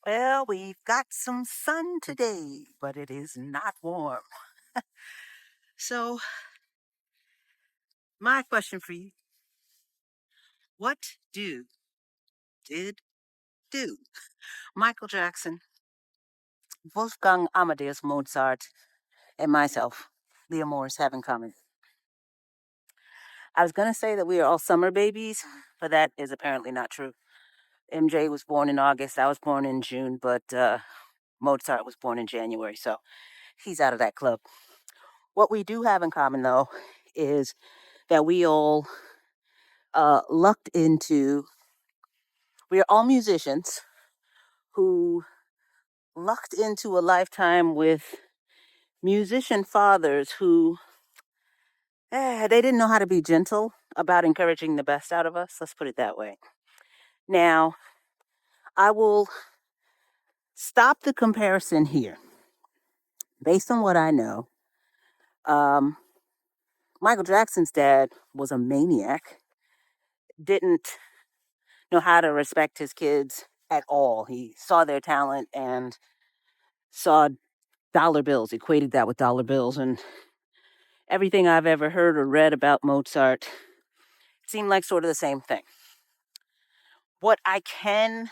Well, we've got some sun today, but it is not warm. So, my question for you, what did do Michael Jackson, Wolfgang Amadeus Mozart, and myself, Leah Morris, have in common? I was going to say that we are all summer babies, but that is apparently not true. MJ was born in August, I was born in June, but Mozart was born in January, so he's out of that club. What we do have in common, though, is that lucked into we are all musicians who lucked into a lifetime with musician fathers who they didn't know how to be gentle about encouraging the best out of us. Let's put it that way. Now, I will stop the comparison here. Based on what I know, um, Michael Jackson's dad was a maniac, didn't know how to respect his kids at all. He saw their talent and saw dollar bills, equated that with dollar bills. And everything I've ever heard or read about Mozart seemed like sort of the same thing. What I can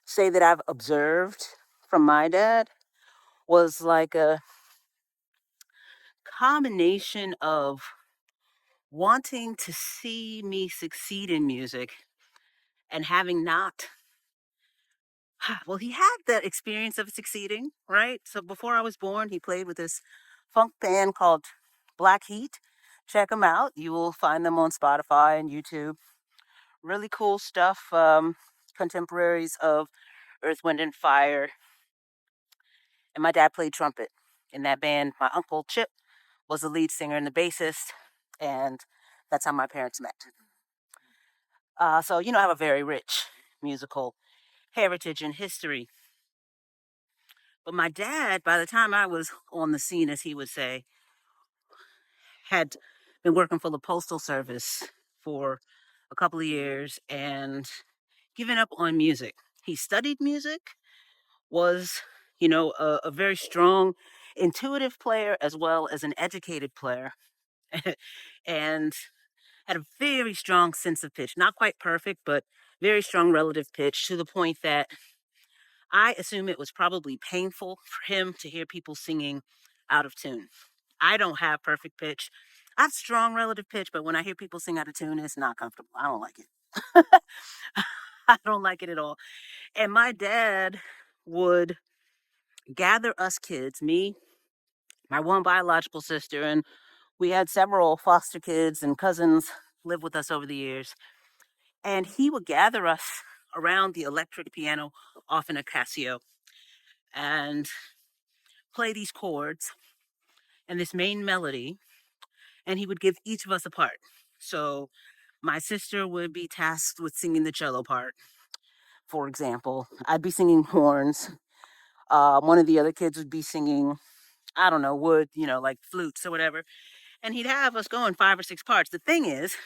say that I've observed from my dad was like a combination of wanting to see me succeed in music and having not. Well, he had the experience of succeeding, right? So before I was born, he played with this funk band called Black Heat. Check them out. You will find them on Spotify and YouTube. Really cool stuff. Contemporaries of Earth, Wind, and Fire. And my dad played trumpet in that band. My uncle Chip was the lead singer and the bassist, and that's how my parents met. So, I have a very rich musical heritage and history. But my dad, by the time I was on the scene, as he would say, had been working for the Postal Service for a couple of years and given up on music. He studied music, was, a very strong, intuitive player as well as an educated player, and had a very strong sense of pitch. Not quite perfect, but very strong relative pitch to the point that I assume it was probably painful for him to hear people singing out of tune. I don't have perfect pitch. I have strong relative pitch, but when I hear people sing out of tune, it's not comfortable. I don't like it. I don't like it at all. And my dad would gather us kids, me, my one biological sister, and we had several foster kids and cousins live with us over the years. And he would gather us around the electric piano, often a Casio, and play these chords and this main melody, and he would give each of us a part. So my sister would be tasked with singing the cello part, for example. I'd be singing horns. One of the other kids would be singing, I don't know, wood, like flutes or whatever. And he'd have us go in 5 or 6 parts. The thing is,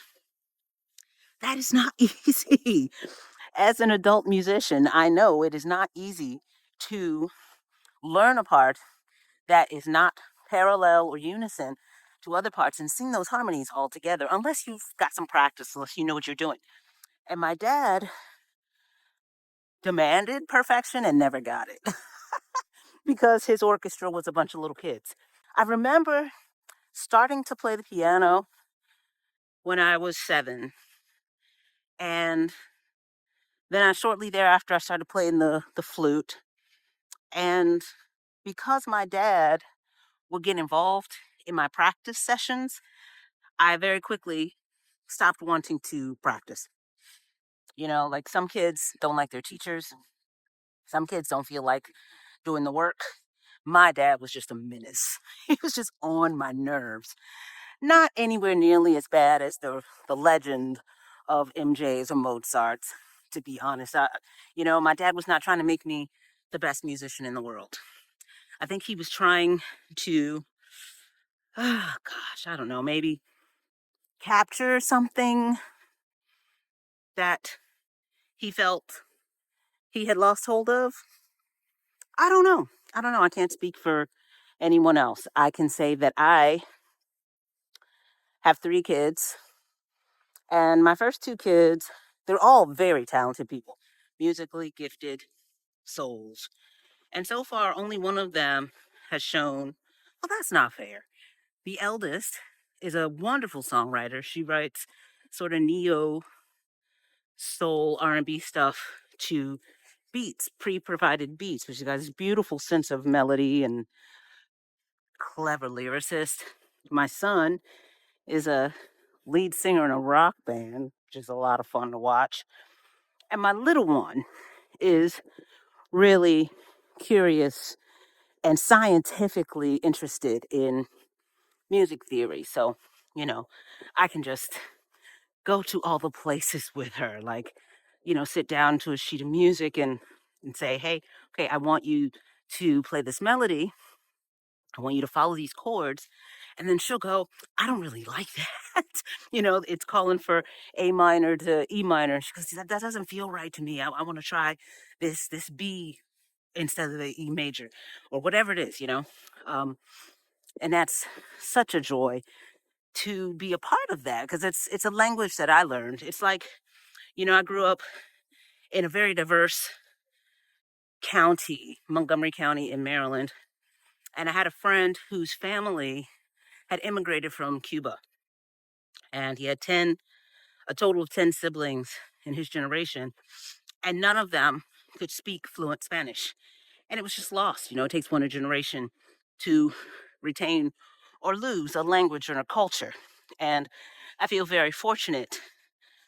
that is not easy. As an adult musician, I know it is not easy to learn a part that is not parallel or unison to other parts and sing those harmonies all together unless you've got some practice, unless you know what you're doing. And my dad demanded perfection and never got it because his orchestra was a bunch of little kids. I remember starting to play the piano when I was 7, and then shortly thereafter I started playing the flute. And because my dad would get involved in my practice sessions, I very quickly stopped wanting to practice. Like some kids don't like their teachers, some kids don't feel like doing the work. My dad was just a menace. He was just on my nerves. Not anywhere nearly as bad as the legend of MJ's or Mozart's, to be honest. My dad was not trying to make me the best musician in the world. I think he was trying to, I don't know, maybe capture something that he felt he had lost hold of? I don't know. I don't know. I can't speak for anyone else. I can say that I have 3 kids, and my first 2 kids, they're all very talented people, musically gifted souls. And so far, only one of them has shown, well, that's not fair. The eldest is a wonderful songwriter. She writes sort of neo soul R&B stuff to beats, pre-provided beats, which has this beautiful sense of melody and clever lyricist. My son is a lead singer in a rock band, which is a lot of fun to watch. And my little one is really curious and scientifically interested in music theory. So, I can just go to all the places with her, like, sit down to a sheet of music and say, hey, okay, I want you to play this melody. I want you to follow these chords. And then she'll go, I don't really like that. It's calling for A minor to E minor. She goes, that doesn't feel right to me. I want to try this B instead of the E major or whatever it is. Um, and that's such a joy to be a part of that because it's a language that I learned. It's like, I grew up in a very diverse county, Montgomery County in Maryland, and I had a friend whose family had immigrated from Cuba, and he had a total of 10 siblings in his generation, and none of them could speak fluent Spanish. And it was just lost. It takes one a generation to retain or lose a language or a culture. And I feel very fortunate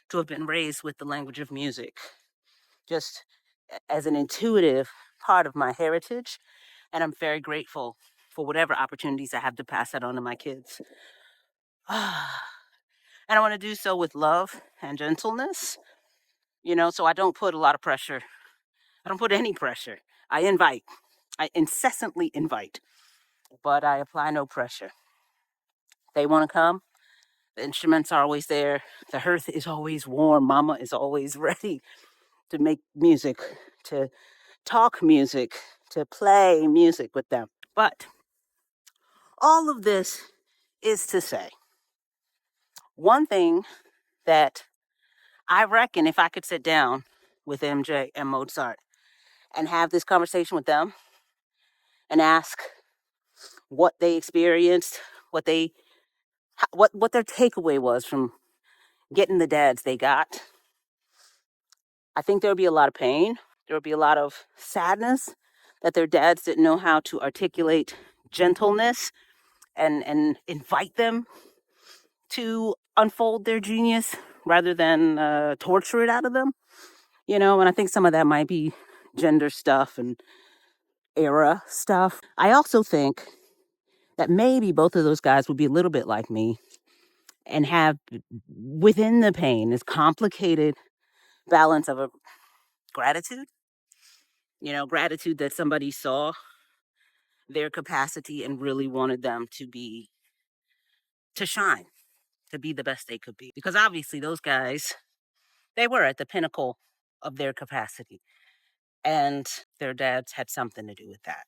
to have been raised with the language of music, just as an intuitive part of my heritage. And I'm very grateful for whatever opportunities I have to pass that on to my kids. And I want to do so with love and gentleness, so I don't put a lot of pressure. I don't put any pressure. I invite. I incessantly invite, but I apply no pressure. They want to come. The instruments are always there. The hearth is always warm. Mama is always ready to make music, to talk music, to play music with them. But all of this is to say one thing that I reckon if I could sit down with MJ and Mozart and have this conversation with them and ask what they experienced, what their takeaway was from getting the dads they got, I think there would be a lot of pain. There would be a lot of sadness that their dads didn't know how to articulate gentleness and invite them to unfold their genius rather than torture it out of them. And I think some of that might be gender stuff and era stuff. I also think that maybe both of those guys would be a little bit like me and have within the pain this complicated balance of a gratitude, gratitude that somebody saw their capacity and really wanted them to shine, to be the best they could be. Because obviously those guys, they were at the pinnacle of their capacity and their dads had something to do with that.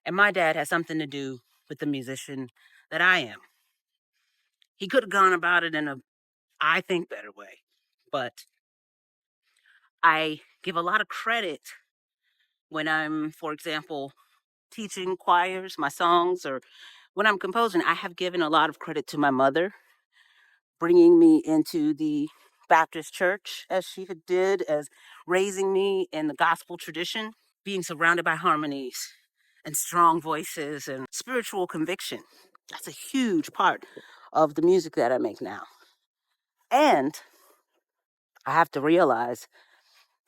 And my dad has something to do with the musician that I am. He could have gone about it in a, I think, better way. But I give a lot of credit when I'm, for example, teaching choirs, my songs, or when I'm composing. I have given a lot of credit to my mother, bringing me into the Baptist church as she did, as raising me in the gospel tradition, being surrounded by harmonies and strong voices and spiritual conviction. That's a huge part of the music that I make now. And I have to realize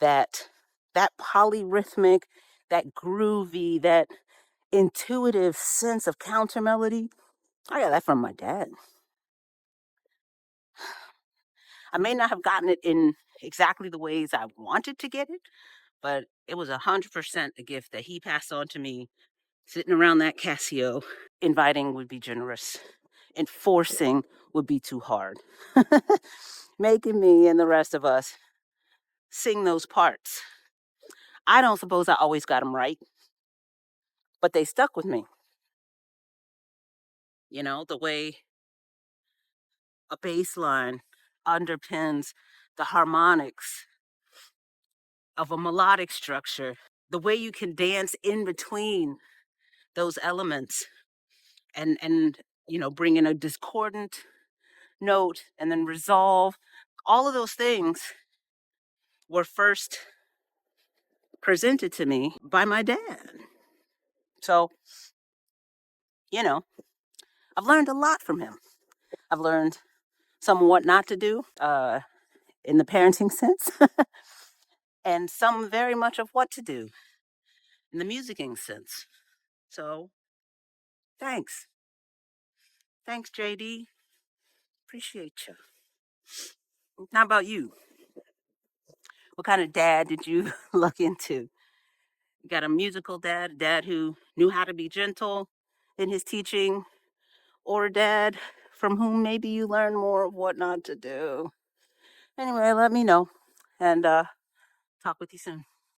that that polyrhythmic, that groovy, that intuitive sense of counter melody, I got that from my dad. I may not have gotten it in exactly the ways I wanted to get it, but it was 100% a gift that he passed on to me. Sitting around that Casio, inviting would be generous, enforcing would be too hard. Making me and the rest of us sing those parts I don't suppose I always got them right, but they stuck with me. The way a bass line underpins the harmonics of a melodic structure, the way you can dance in between those elements and bring in a discordant note and then resolve. All of those things were first presented to me by my dad. So, you know, I've learned a lot from him. I've learned some what not to do in the parenting sense, and some very much of what to do in the musicking sense. So, thanks. Thanks, JD. Appreciate you. How about you? What kind of dad did you look into? You got a musical dad, a dad who knew how to be gentle in his teaching, or a dad from whom maybe you learn more of what not to do. Anyway, let me know and talk with you soon.